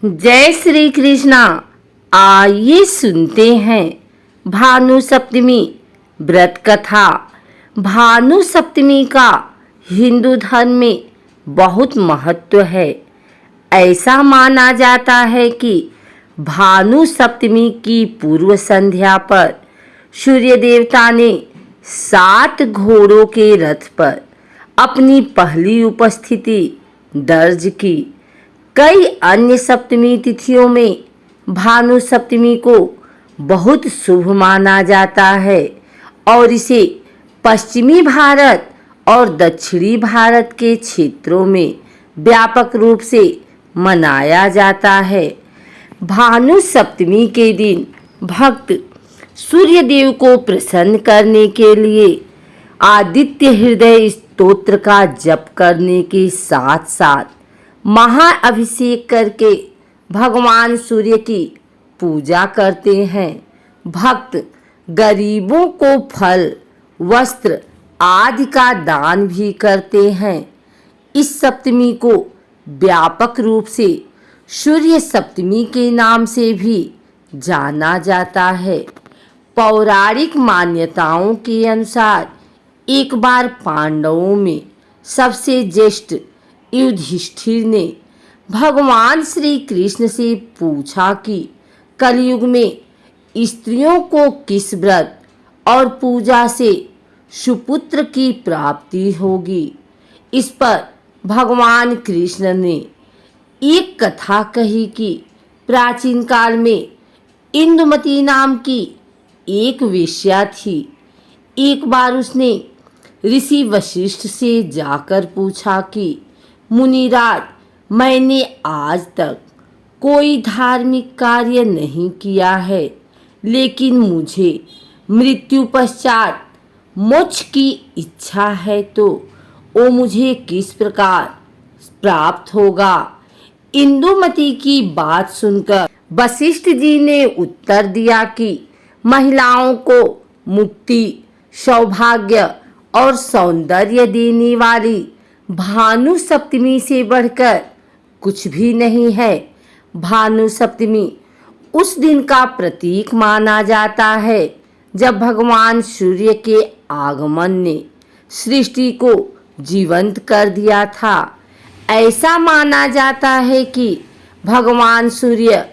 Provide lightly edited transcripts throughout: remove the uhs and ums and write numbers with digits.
जय श्री कृष्णा। आइए सुनते हैं भानु सप्तमी व्रत कथा। भानु सप्तमी का हिंदू धर्म में बहुत महत्व है। ऐसा माना जाता है कि भानु सप्तमी की पूर्व संध्या पर सूर्य देवता ने 7 घोड़ों के रथ पर अपनी पहली उपस्थिति दर्ज की। कई अन्य सप्तमी तिथियों में भानु सप्तमी को बहुत शुभ माना जाता है और इसे पश्चिमी भारत और दक्षिणी भारत के क्षेत्रों में व्यापक रूप से मनाया जाता है। भानु सप्तमी के दिन भक्त सूर्य देव को प्रसन्न करने के लिए आदित्य हृदय स्तोत्र का जप करने के साथ साथ महाअभिषेक करके भगवान सूर्य की पूजा करते हैं। भक्त गरीबों को फल, वस्त्र आदि का दान भी करते हैं। इस सप्तमी को व्यापक रूप से सूर्य सप्तमी के नाम से भी जाना जाता है। पौराणिक मान्यताओं के अनुसार एक बार पांडवों में सबसे ज्येष्ठ युधिष्ठिर ने भगवान श्री कृष्ण से पूछा कि कलयुग में स्त्रियों को किस व्रत और पूजा से सुपुत्र की प्राप्ति होगी। इस पर भगवान कृष्ण ने एक कथा कही कि प्राचीन काल में इंदुमती नाम की एक वेश्या थी। एक बार उसने ऋषि वशिष्ठ से जाकर पूछा कि मुनिराज, मैंने आज तक कोई धार्मिक कार्य नहीं किया है, लेकिन मुझे मृत्यु पश्चात मोक्ष की इच्छा है, तो वो मुझे किस प्रकार प्राप्त होगा। इंदुमती की बात सुनकर वशिष्ठ जी ने उत्तर दिया कि महिलाओं को मुक्ति, सौभाग्य और सौंदर्य देने वाली भानु सप्तमी से बढ़कर कुछ भी नहीं है। भानु सप्तमी उस दिन का प्रतीक माना जाता है जब भगवान सूर्य के आगमन ने सृष्टि को जीवंत कर दिया था। ऐसा माना जाता है कि भगवान सूर्य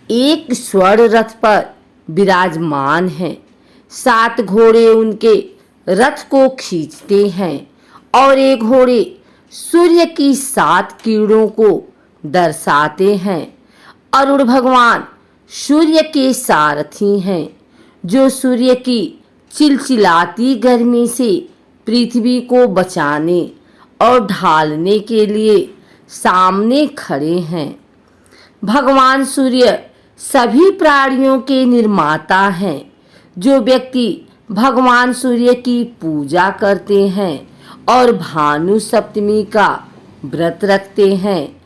एक स्वर्ण रथ पर विराजमान हैं। 7 घोड़े उनके रथ को खींचते हैं और ये घोड़े सूर्य की 7 किरणों को दर्शाते हैं। अरुण भगवान सूर्य के सारथी हैं, जो सूर्य की चिलचिलाती गर्मी से पृथ्वी को बचाने और ढालने के लिए सामने खड़े हैं। भगवान सूर्य सभी प्राणियों के निर्माता हैं। जो व्यक्ति भगवान सूर्य की पूजा करते हैं और भानु सप्तमी का व्रत रखते हैं,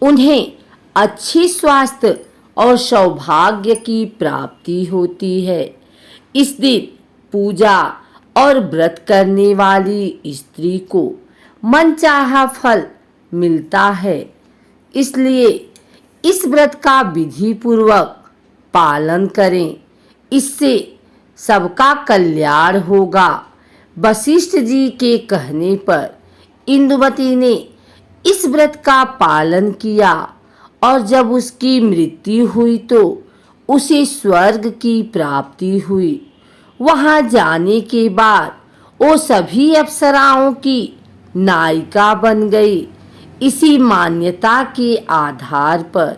उन्हें अच्छी स्वास्थ्य और सौभाग्य की प्राप्ति होती है। इस दिन पूजा और व्रत करने वाली स्त्री को मनचाहा फल मिलता है। इसलिए इस व्रत का विधि पूर्वक पालन करें, इससे सबका कल्याण होगा। वशिष्ठ जी के कहने पर इंदुमती ने इस व्रत का पालन किया और जब उसकी मृत्यु हुई तो उसे स्वर्ग की प्राप्ति हुई। वहां जाने के बाद वो सभी अप्सराओं की नायिका बन गई। इसी मान्यता के आधार पर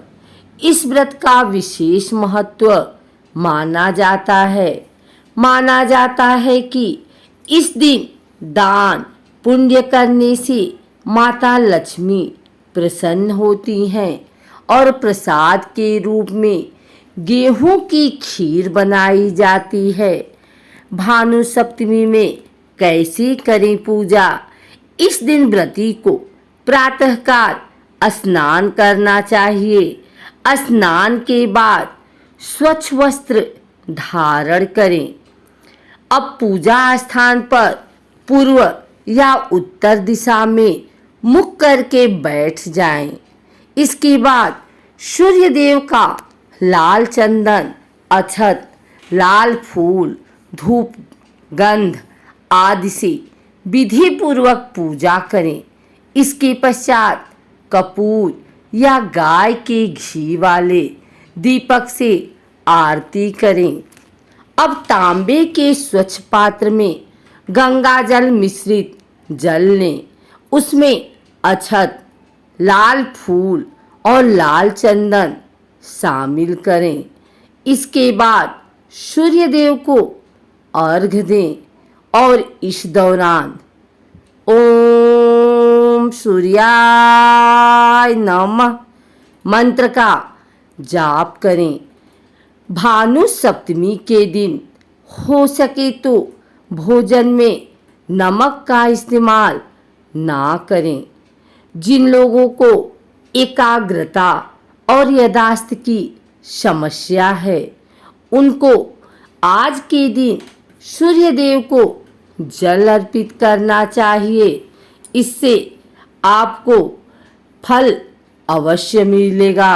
इस व्रत का विशेष महत्व माना जाता है। माना जाता है कि इस दिन दान पुण्य करने से माता लक्ष्मी प्रसन्न होती हैं और प्रसाद के रूप में गेहूं की खीर बनाई जाती है। भानु सप्तमी में कैसे करें पूजा। इस दिन व्रती को प्रातःकाल स्नान करना चाहिए। स्नान के बाद स्वच्छ वस्त्र धारण करें। अब पूजा स्थान पर पूर्व या उत्तर दिशा में मुख करके बैठ जाएं। इसके बाद सूर्य देव का लाल चंदन, अक्षत, लाल फूल, धूप, गंध आदि से विधि पूर्वक पूजा करें। इसके पश्चात कपूर या गाय के घी वाले दीपक से आरती करें। अब तांबे के स्वच्छ पात्र में गंगा जल मिश्रित जल लें। उसमें अक्षत, लाल फूल और लाल चंदन शामिल करें। इसके बाद सूर्य देव को अर्घ्य दें और इस दौरान ओम सूर्याय नमः मंत्र का जाप करें। भानु सप्तमी के दिन हो सके तो भोजन में नमक का इस्तेमाल ना करें। जिन लोगों को एकाग्रता और याददाश्त की समस्या है, उनको आज के दिन सूर्य देव को जल अर्पित करना चाहिए। इससे आपको फल अवश्य मिलेगा।